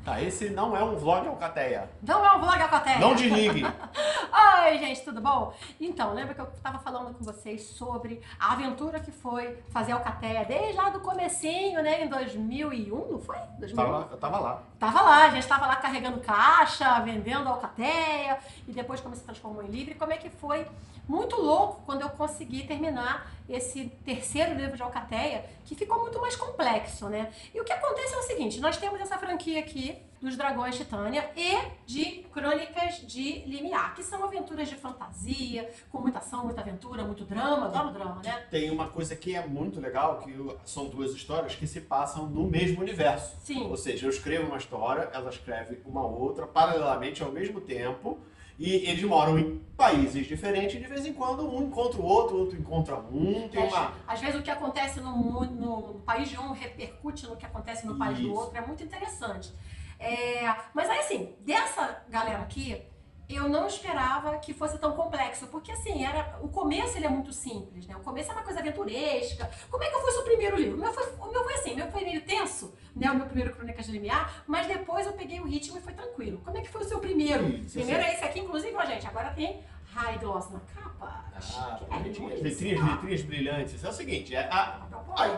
Tá, esse não é um vlog Alcateia. Não é um vlog Alcateia. Não desligue. Oi, gente, tudo bom? Então, lembra que eu tava falando com vocês sobre a aventura que foi fazer Alcateia desde lá do comecinho, né, em 2001, não foi? 2001? Eu tava lá. Tava lá, a gente tava lá carregando caixa, vendendo Alcateia, e depois como se transformou em livre. Como é que foi? Muito louco quando eu consegui terminar esse terceiro livro de Alcateia, que ficou muito mais complexo, né? E o que acontece é o seguinte, nós temos essa franquia aqui dos Dragões Titânia e de Crônicas de Limiar, que são aventuras de fantasia, com muita ação, muita aventura, muito drama, adoro drama, né? Tem uma coisa que é muito legal, que são duas histórias que se passam no mesmo universo. Sim. Ou seja, eu escrevo uma história, ela escreve uma outra, paralelamente ao mesmo tempo, e eles moram em países diferentes, e de vez em quando um encontra o outro encontra um, tem uma... Às vezes o que acontece no país de um repercute no que acontece no país do outro, é muito interessante. Mas aí assim, dessa galera aqui, eu não esperava que fosse tão complexo, porque assim, o começo ele é muito simples, né? O começo é uma coisa aventuresca. Como é que foi o seu primeiro livro? O meu foi assim, o meu foi meio tenso, né? O meu primeiro Crônicas de Limiar, mas depois eu peguei o ritmo e foi tranquilo. Como é que foi o seu primeiro? Primeiro é esse aqui, inclusive, ó, gente, agora tem high gloss na capa. Letrinhas brilhantes. É o seguinte,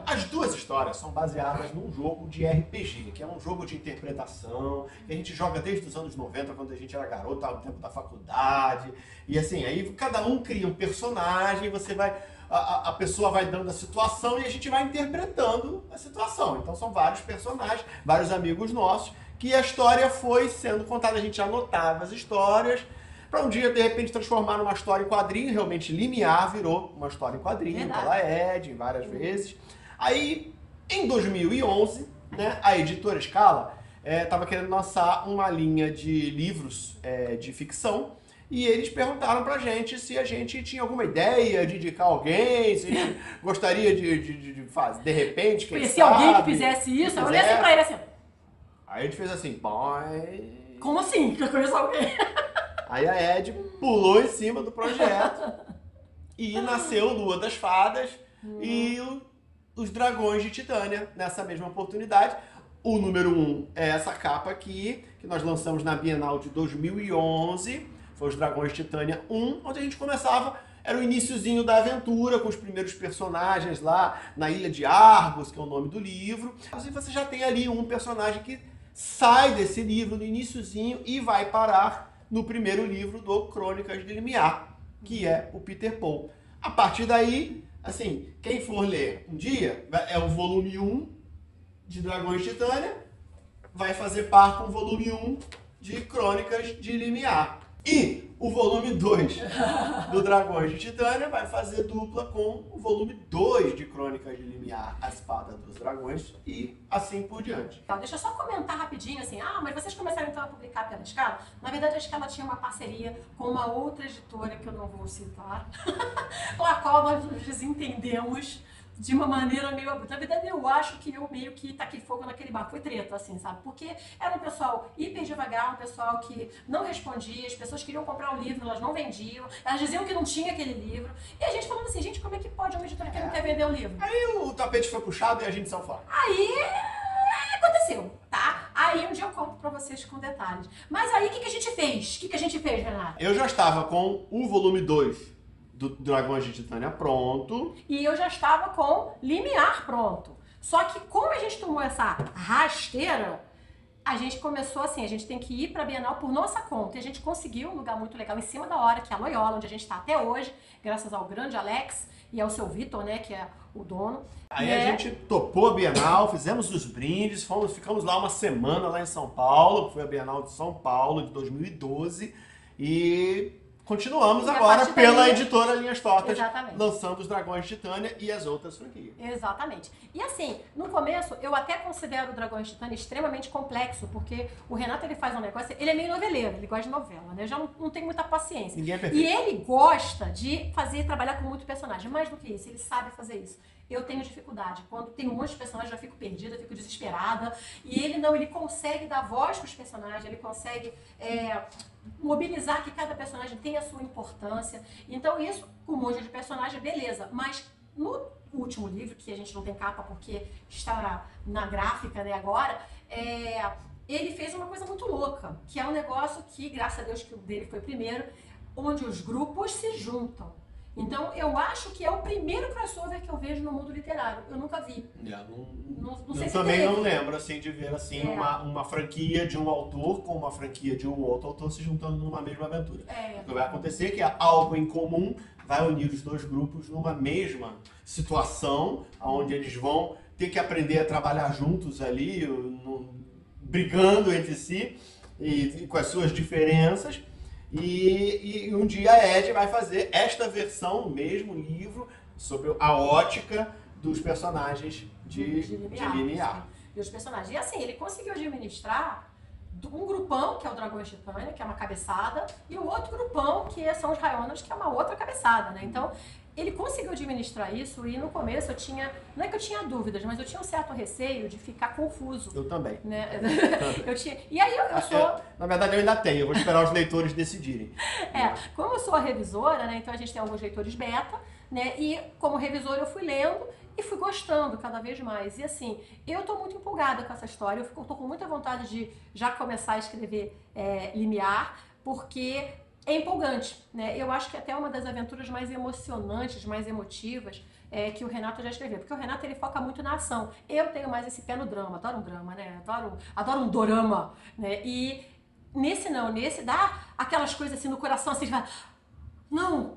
as duas histórias são baseadas num jogo de RPG, que é um jogo de interpretação, que a gente joga desde os anos 90, quando a gente era garoto, no tempo da faculdade. E assim, aí cada um cria um personagem, você vai... A pessoa vai dando a situação e a gente vai interpretando a situação. Então são vários personagens, vários amigos nossos, que a história foi sendo contada, a gente anotava as histórias, para um dia, de repente, transformar numa história em quadrinho. Realmente, Limiar virou uma história em quadrinho, pela Ed, várias vezes. Aí, em 2011, né, a editora Scala estava querendo lançar uma linha de livros de ficção, e eles perguntaram pra gente se a gente tinha alguma ideia de indicar alguém, se a gente gostaria de fazer, de repente, quem conhecer sabe, alguém que fizesse isso. Eu olhei assim pra ele assim. Aí a gente fez assim, boy... Como assim que eu conheço alguém? Aí a Ed pulou em cima do projeto e nasceu Lua das Fadas e os Dragões de Titânia nessa mesma oportunidade. O número 1 é essa capa aqui, que nós lançamos na Bienal de 2011. Foi os Dragões de Titânia 1, onde a gente começava, era o iniciozinho da aventura, com os primeiros personagens lá na Ilha de Argos, que é o nome do livro. E você já tem ali um personagem que sai desse livro no iniciozinho e vai parar no primeiro livro do Crônicas de Limiar, que é o Peter Paul. A partir daí, assim, quem for ler um dia, é o volume 1 de Dragões de Titânia, vai fazer par com o volume 1 de Crônicas de Limiar. E o volume 2 do Dragões de Titânia vai fazer dupla com o volume 2 de Crônicas de Limiar, A Espada dos Dragões, e assim por diante. Deixa eu só comentar rapidinho assim, mas vocês começaram então a publicar pela Scala? Na verdade, a Scala tinha uma parceria com uma outra editora, que eu não vou citar, com a qual nós nos desentendemos de uma maneira meio abrupta. Na verdade, eu acho que eu meio que taquei fogo naquele barco. Foi treta, assim, sabe? Porque era um pessoal hiper devagar, um pessoal que não respondia, as pessoas queriam comprar um livro, elas não vendiam, elas diziam que não tinha aquele livro. E a gente falando assim, gente, como é que pode uma editora que não quer vender o livro? Aí o tapete foi puxado e a gente saiu fora. Aí aconteceu, tá? Aí um dia eu conto pra vocês com detalhes. Mas aí o que a gente fez? O que a gente fez, Renata? Eu já estava com o volume 2 do Dragões de Titânia pronto. E eu já estava com Limiar pronto. Só que como a gente tomou essa rasteira, a gente começou assim, a gente tem que ir pra Bienal por nossa conta. E a gente conseguiu um lugar muito legal em cima da hora, que é a Loyola, onde a gente está até hoje, graças ao grande Alex e ao seu Vitor, né, que é o dono. Aí a gente topou a Bienal, fizemos os brindes, ficamos lá uma semana lá em São Paulo, foi a Bienal de São Paulo de 2012, e continuamos agora pela editora Linhas Tortas, lançando os Dragões de Titânia e as outras franquias. Exatamente. E assim, no começo, eu até considero o Dragões de Titânia extremamente complexo, porque o Renato, ele faz um negócio, ele é meio noveleiro, ele gosta de novela, né? Eu já não tenho muita paciência. Ninguém é perfeito. E ele gosta de trabalhar com muito personagem. Mais do que isso, ele sabe fazer isso. Eu tenho dificuldade. Quando tem um monte de personagens, eu já fico perdida, eu fico desesperada. E ele não, ele consegue dar voz para os personagens, ele consegue mobilizar que cada personagem tem a sua importância. Então isso, com um monte de personagem, beleza. Mas no último livro, que a gente não tem capa porque está na gráfica, né, agora, ele fez uma coisa muito louca, que é um negócio que, graças a Deus que o dele foi primeiro, onde os grupos se juntam. Então, eu acho que é o primeiro crossover que eu vejo no mundo literário. Eu nunca vi. Não sei Eu se também teve. não lembro, assim, de ver, assim, uma franquia de um autor com uma franquia de um outro autor se juntando numa mesma aventura. O que vai acontecer é que algo em comum vai unir os dois grupos numa mesma situação, onde eles vão ter que aprender a trabalhar juntos ali, brigando entre si e com as suas diferenças. E um dia a Ed vai fazer esta versão, o mesmo livro, sobre a ótica dos personagens de Limiar. E os personagens. E assim, ele conseguiu administrar um grupão, que é o Dragões de Titânia, que é uma cabeçada, e o outro grupão, que são os Raionas, que é uma outra cabeçada, né? Então, ele conseguiu administrar isso e no começo eu tinha, não é que eu tinha dúvidas, mas eu tinha um certo receio de ficar confuso. Eu também. Né? Eu tinha, e aí eu sou... Na verdade eu ainda tenho, eu vou esperar os leitores decidirem. Como eu sou a revisora, né? Então a gente tem alguns leitores beta, né? E como revisora eu fui lendo e fui gostando cada vez mais. E assim, eu tô muito empolgada com essa história, eu tô com muita vontade de já começar a escrever Limiar, porque é empolgante, né? Eu acho que até uma das aventuras mais emocionantes, mais emotivas que o Renato já escreveu. Porque o Renato, ele foca muito na ação. Eu tenho mais esse pé no drama, adoro um drama, né? Adoro um dorama, né? E nesse dá aquelas coisas assim no coração, assim, vai... Não,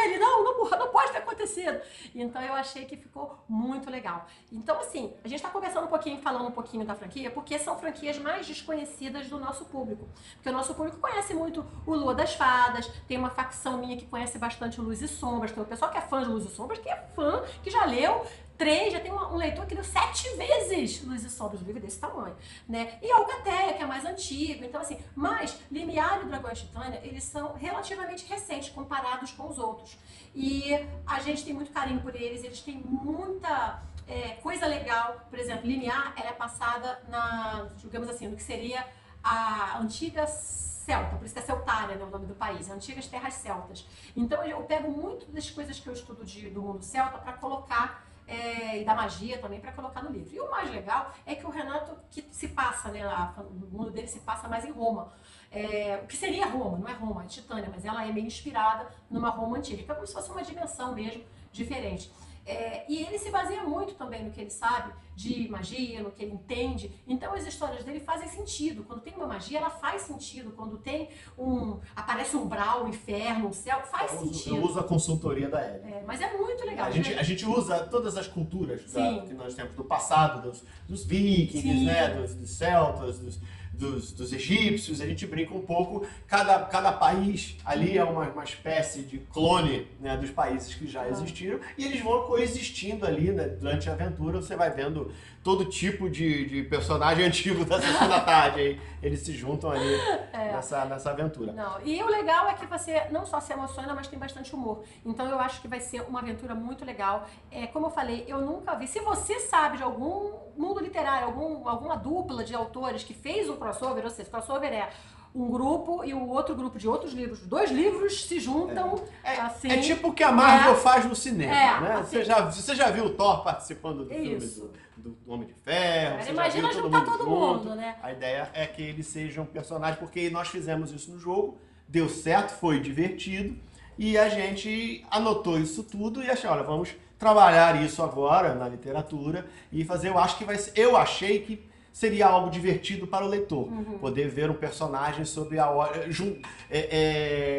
ele, não pode ter acontecido. Então eu achei que ficou muito legal. Então assim, a gente tá conversando falando um pouquinho da franquia, porque são franquias mais desconhecidas do nosso público. Porque o nosso público conhece muito o Lua das Fadas, tem uma facção minha que conhece bastante o Luz e Sombras, tem o pessoal que é fã de Luz e Sombras, que é fã, que já leu 3, já tem um leitor que leu 7 vezes Luz e Sombras, um livro desse tamanho, né? E a Alcateia, que é mais antigo, então assim, mas Limiar e o Dragões de Titânia, eles são relativamente recentes comparados com os outros. E a gente tem muito carinho por eles têm muita coisa legal. Por exemplo, Limiar, ela é passada digamos assim, no que seria a antiga celta, por isso que é Celtária, né, o nome do país, antigas terras celtas. Então eu pego muito das coisas que eu estudo do mundo celta para colocar e da magia também para colocar no livro. E o mais legal é que o Renato, que se passa, né, o mundo dele se passa mais em Roma. O que seria Roma, não é Roma, é Titânia, mas ela é meio inspirada numa Roma antiga, que é como se fosse uma dimensão mesmo diferente. E ele se baseia muito também no que ele sabe de magia, no que ele entende. Então as histórias dele fazem sentido. Quando tem uma magia, ela faz sentido. Quando tem aparece um umbral, um inferno, um céu, faz sentido. Eu uso a consultoria da Ellie. Mas é muito legal. A gente usa todas as culturas que nós temos do passado, dos vikings, né, dos celtas, dos egípcios, a gente brinca um pouco, cada país ali é uma espécie de clone, né, dos países que já existiram, e eles vão coexistindo ali, né, durante a aventura, você vai vendo todo tipo de personagem antigo da Sessão da Tarde, aí eles se juntam ali nessa aventura. E o legal é que você não só se emociona, mas tem bastante humor. Então eu acho que vai ser uma aventura muito legal. Como eu falei, eu nunca vi. Se você sabe de algum mundo literário, alguma dupla de autores que fez um crossover, ou seja, crossover é um grupo e o outro grupo de outros livros, 2 livros se juntam assim. É tipo o que a Marvel faz no cinema, né? Assim. Você já viu o Thor participando do filme do Homem de Ferro? Imagina juntar todo mundo, né? A ideia é que eles sejam personagens, porque nós fizemos isso no jogo, deu certo, foi divertido, e a gente anotou isso tudo e achei, olha, vamos trabalhar isso agora na literatura e fazer, eu achei que seria algo divertido para o leitor, poder ver um personagem sobre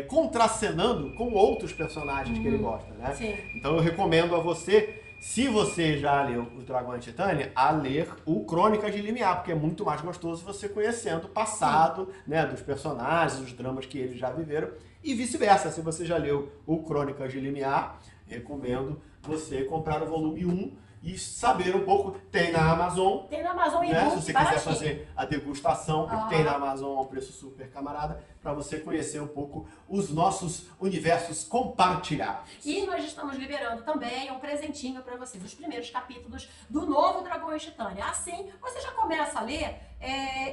contracenando com outros personagens que ele gosta, né? Sim. Então eu recomendo a você, se você já leu Os Dragões de Titânia, a ler o Crônicas de Limiar, porque é muito mais gostoso você conhecendo o passado, né, dos personagens, os dramas que eles já viveram, e vice-versa. Se você já leu o Crônicas de Limiar, recomendo você comprar o volume 1 e saber um pouco. Tem na Amazon. Tem na Amazon, né? Se você quiser baratinho. fazer a degustação, tem na Amazon a um preço super camarada, para você conhecer um pouco os nossos universos compartilhados. E nós estamos liberando também um presentinho para vocês, os primeiros capítulos do novo Dragões de Titânia. Assim, você já começa a ler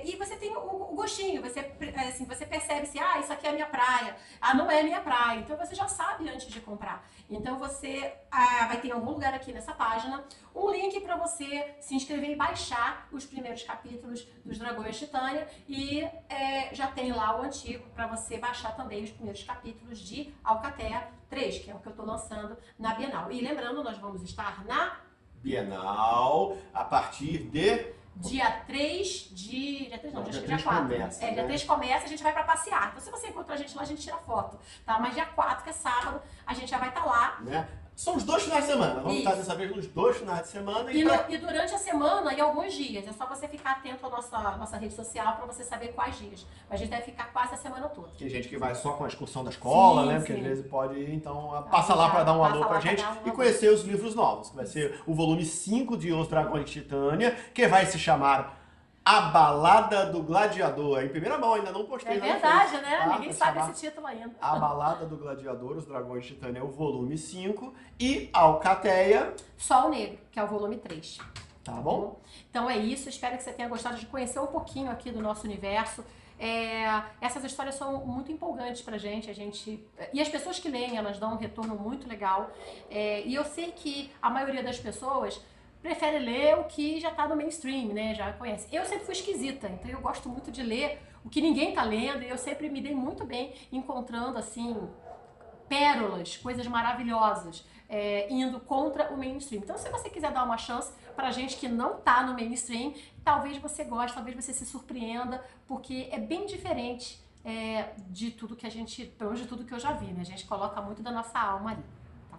E você tem o gostinho, você percebe se, isso aqui é a minha praia, não é a minha praia. Então você já sabe antes de comprar. Então você vai ter em algum lugar aqui nessa página um link para você se inscrever e baixar os primeiros capítulos dos Dragões Titânia e já tem lá o antigo para você baixar também os primeiros capítulos de Alcatea 3, que é o que eu estou lançando na Bienal. E lembrando, nós vamos estar na Bienal a partir de... Dia 3 de... Dia 3 não, dia dia 3 4. começa, né? Dia 3 começa, a gente vai pra passear. Então se você encontra a gente lá, a gente tira foto, tá? Mas dia 4, que é sábado, a gente já vai estar lá. Né? São os 2 finais de semana. Vamos estar dessa vez nos 2 finais de semana. E durante a semana e alguns dias. É só você ficar atento à nossa rede social para você saber quais dias. Mas a gente deve ficar quase a semana toda. Tem gente que vai só com a excursão da escola, né? Porque às vezes pode ir, então passa lá para dar um alô pra gente e conhecer os livros novos. Que vai ser o volume 5 de Os Dragões de Titânia, que vai se chamar A Balada do Gladiador. Em primeira mão, ainda não postei. É verdade, né? Tá? Ninguém sabe esse título ainda. A Balada do Gladiador, Os Dragões de Titânia, é o volume 5. E Alcateia... Sol Negro, que é o volume 3. Tá bom? Então é isso. Espero que você tenha gostado de conhecer um pouquinho aqui do nosso universo. Essas histórias são muito empolgantes pra gente, e as pessoas que leem, elas dão um retorno muito legal. E eu sei que a maioria das pessoas prefere ler o que já tá no mainstream, né? Já conhece. Eu sempre fui esquisita, então eu gosto muito de ler o que ninguém tá lendo, e eu sempre me dei muito bem encontrando, assim, pérolas, coisas maravilhosas, indo contra o mainstream. Então, se você quiser dar uma chance pra gente que não tá no mainstream, talvez você goste, talvez você se surpreenda, porque é bem diferente de tudo que pelo menos de tudo que eu já vi, né? A gente coloca muito da nossa alma ali.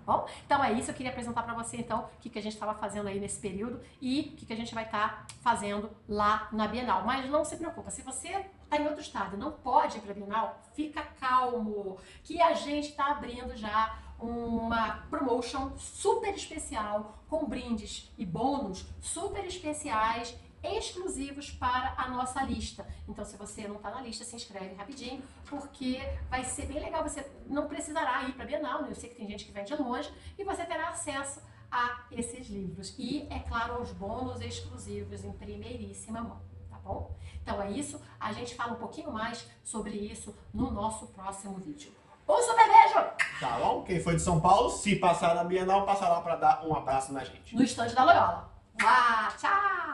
Bom? Então é isso, eu queria apresentar para você então o que a gente estava fazendo aí nesse período e o que a gente vai estar fazendo lá na Bienal. Mas não se preocupa, se você está em outro estado e não pode ir para a Bienal, fica calmo, que a gente está abrindo já uma promotion super especial com brindes e bônus super especiais exclusivos para a nossa lista. Então, se você não está na lista, se inscreve rapidinho, porque vai ser bem legal. Você não precisará ir para a Bienal, né? Eu sei que tem gente que vem de longe, e você terá acesso a esses livros. E, é claro, aos bônus exclusivos em primeiríssima mão, tá bom? Então é isso, a gente fala um pouquinho mais sobre isso no nosso próximo vídeo. Um super beijo! Tá bom? Quem foi de São Paulo, se passar na Bienal, passa lá para dar um abraço na gente. No estande da Loyola. Tchau!